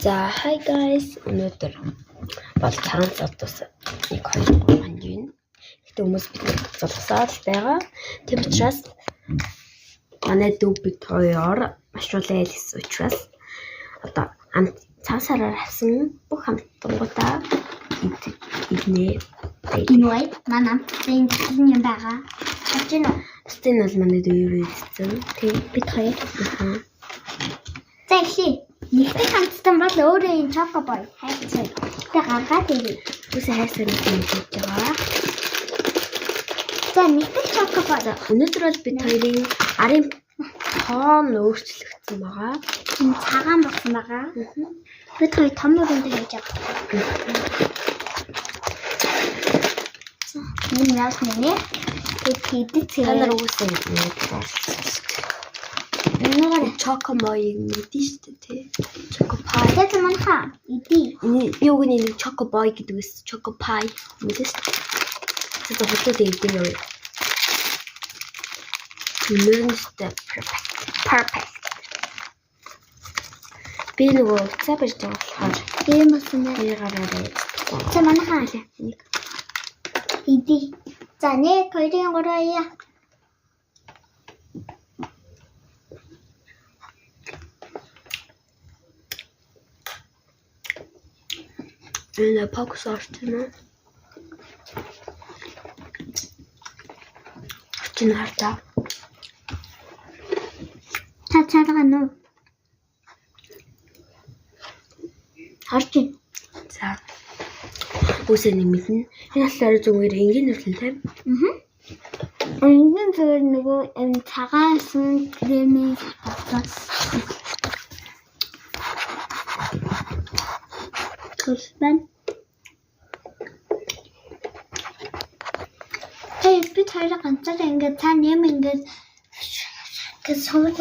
За hi guys, өнөөдөр бол цагаан цавтус нэг 2 манд юм. Гэтэ хүмүүс бид залгасаад байгаа. Тэм учраас манай дүү бид хоёр маш улаал гэсэн учраас одоо цаасаараа авсан бүх хамтгуудаа иднэ. Инвай манай амтын юм байгаа. Очно. Стен бол манай дүү ирсэн. Тэг бид хоёр. За ихлий. Нэгтэй хамтсан бол өөрөө энэ чокобой хайцсан. Тэ гаргаад ирээ. Үсээ хайсан юм хийж байгаа. За нэгтэй чокобой. Өнөөдөр бол бид хоёрын арын тоон өөрчлөгдсөн байгаа. Энэ цагаан болсон байгаа. Бид хоёр том нүрэнд хийж байгаа. За энэ яас нэ. Тэг хийдэг Танаар үсээ нэг чокомой мэдэн шүү дээ. Чокопай. Тэт манха. Иди. Юу гэнэ нэг чокобой гэдэг үс чокопай мэдэн шүү дээ. Тэгээд хотод идэв юм. Мөрөндөө perfect. Би нөгөө уцаа барьж байгаа болохоор Тийм болсон нэ. гараарай. За манха. Нэг Иди. За нэг хоёрын гурая. энэ фокус орчихно. Орчихно хартаа. Цаацаагаа нөө. Харчин. За. Үсээ нэмэлнэ. Энэ болохоор зүгээр энгийн нүртэл тийм. Энгийн зүгээр нөгөө энэ цагаасан кремийн хатгаас. Тулбан. Бид хоёроо ганцаар ингээд цаана юм ингээд гэсүүл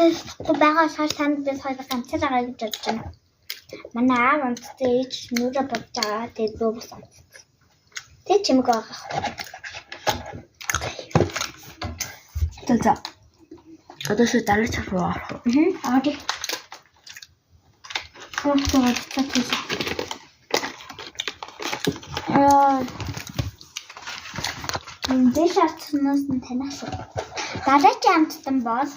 байгаа шал танд бид хоёроо ганцаар байгаа гэж бодож байна. Манай аав онцтой ээж нүрэ бодож байгаа. Тэгээд зөө бус онц. Тэг чимэг байгаа. За. Одоо шүү дараач руу орох. Орё. Хөөе татчих. Энд шатснаас нь танаас. Дараач амттан бол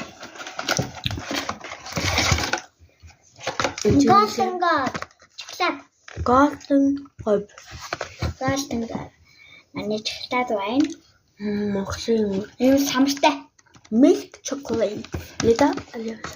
Golden God. Чиглаад. Golden God. Golden God. Манай чиглаад байна. Монголын Энэ самстай. milk chocolate. Нэдэ алиас.